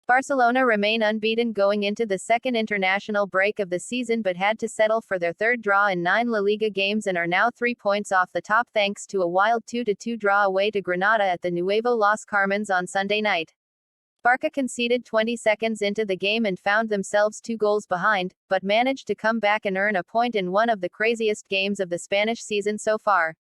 Barcelona remain unbeaten going into the second international break of the season but had to settle for their third draw in 9 La Liga games and are now 3 points off the top thanks to a wild 2-2 draw away to Granada at the Nuevo Los Carmens on Sunday night. Barca conceded 20 seconds into the game and found themselves 2 goals behind, but managed to come back and earn a point in one of the craziest games of the Spanish season so far.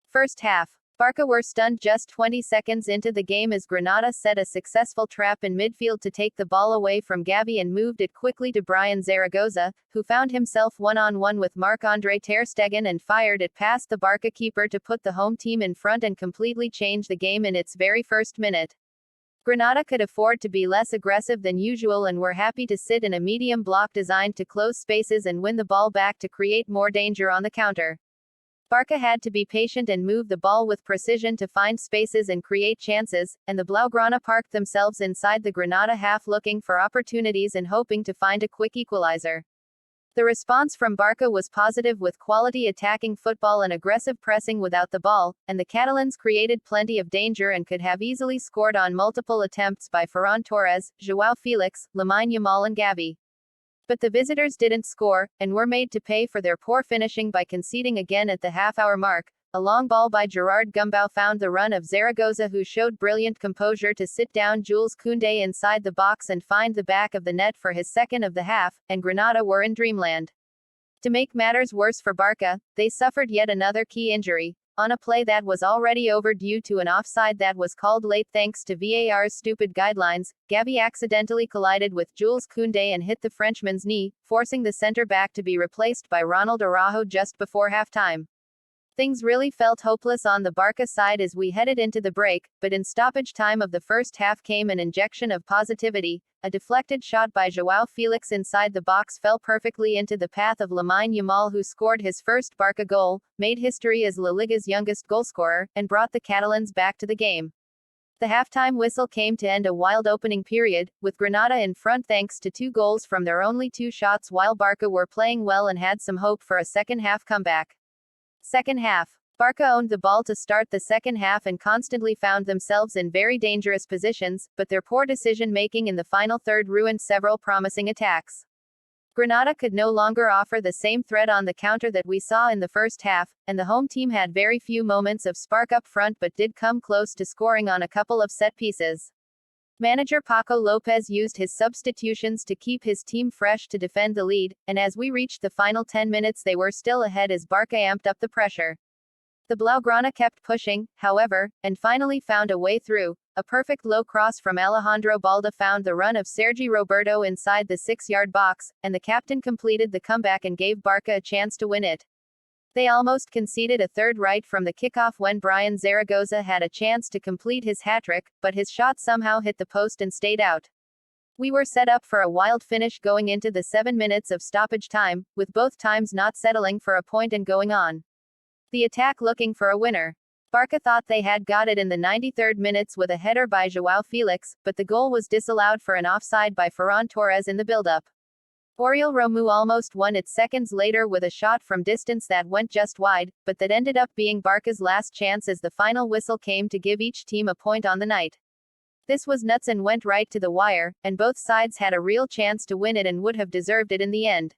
First half. Barca were stunned just 20 seconds into the game as Granada set a successful trap in midfield to take the ball away from Gavi and moved it quickly to Brian Zaragoza, who found himself one-on-one with Marc-Andre ter Stegen and fired it past the Barca keeper to put the home team in front and completely change the game in its very first minute. Granada could afford to be less aggressive than usual and were happy to sit in a medium block designed to close spaces and win the ball back to create more danger on the counter. Barca had to be patient and move the ball with precision to find spaces and create chances, and the Blaugrana parked themselves inside the Granada half looking for opportunities and hoping to find a quick equalizer. The response from Barca was positive with quality attacking football and aggressive pressing without the ball, and the Catalans created plenty of danger and could have easily scored on multiple attempts by Ferran Torres, João Felix, Lamine Yamal and Gavi. But the visitors didn't score, and were made to pay for their poor finishing by conceding again at the half-hour mark. A long ball by Gerard Gumbau found the run of Zaragoza, who showed brilliant composure to sit down Jules Koundé inside the box and find the back of the net for his second of the half, and Granada were in dreamland. To make matters worse for Barca, they suffered yet another key injury. On a play that was already over due to an offside that was called late thanks to VAR's stupid guidelines, Gavi accidentally collided with Jules Koundé and hit the Frenchman's knee, forcing the centre-back to be replaced by Ronald Araujo just before halftime. Things really felt hopeless on the Barca side as we headed into the break, but in stoppage time of the first half came an injection of positivity. A deflected shot by João Felix inside the box fell perfectly into the path of Lamine Yamal, who scored his first Barca goal, made history as La Liga's youngest goalscorer, and brought the Catalans back to the game. The halftime whistle came to end a wild opening period, with Granada in front thanks to 2 goals from their only 2 shots, while Barca were playing well and had some hope for a second-half comeback. Second half. Barca owned the ball to start the second half and constantly found themselves in very dangerous positions, but their poor decision-making in the final third ruined several promising attacks. Granada could no longer offer the same threat on the counter that we saw in the first half, and the home team had very few moments of spark up front but did come close to scoring on a couple of set pieces. Manager Paco Lopez used his substitutions to keep his team fresh to defend the lead, and as we reached the final 10 minutes they were still ahead as Barca amped up the pressure. The Blaugrana kept pushing, however, and finally found a way through. A perfect low cross from Alejandro Balda found the run of Sergi Roberto inside the 6-yard box, and the captain completed the comeback and gave Barca a chance to win it. They almost conceded a third right from the kickoff when Brian Zaragoza had a chance to complete his hat-trick, but his shot somehow hit the post and stayed out. We were set up for a wild finish going into the 7 minutes of stoppage time, with both times not settling for a point and going on. The attack looking for a winner. Barca thought they had got it in the 93rd minutes with a header by João Felix, but the goal was disallowed for an offside by Ferran Torres in the build-up. Oriol Romeu almost won it seconds later with a shot from distance that went just wide, but that ended up being Barca's last chance as the final whistle came to give each team a point on the night. This was nuts and went right to the wire, and both sides had a real chance to win it and would have deserved it in the end.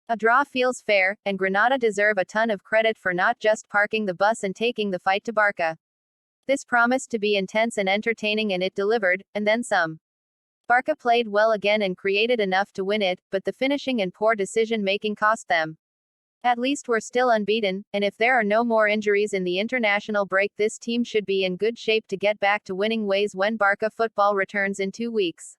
A draw feels fair, and Granada deserve a ton of credit for not just parking the bus and taking the fight to Barca. This promised to be intense and entertaining, and it delivered, and then some. Barca played well again and created enough to win it, but the finishing and poor decision-making cost them. At least we're still unbeaten, and if there are no more injuries in the international break, this team should be in good shape to get back to winning ways when Barca football returns in 2 weeks.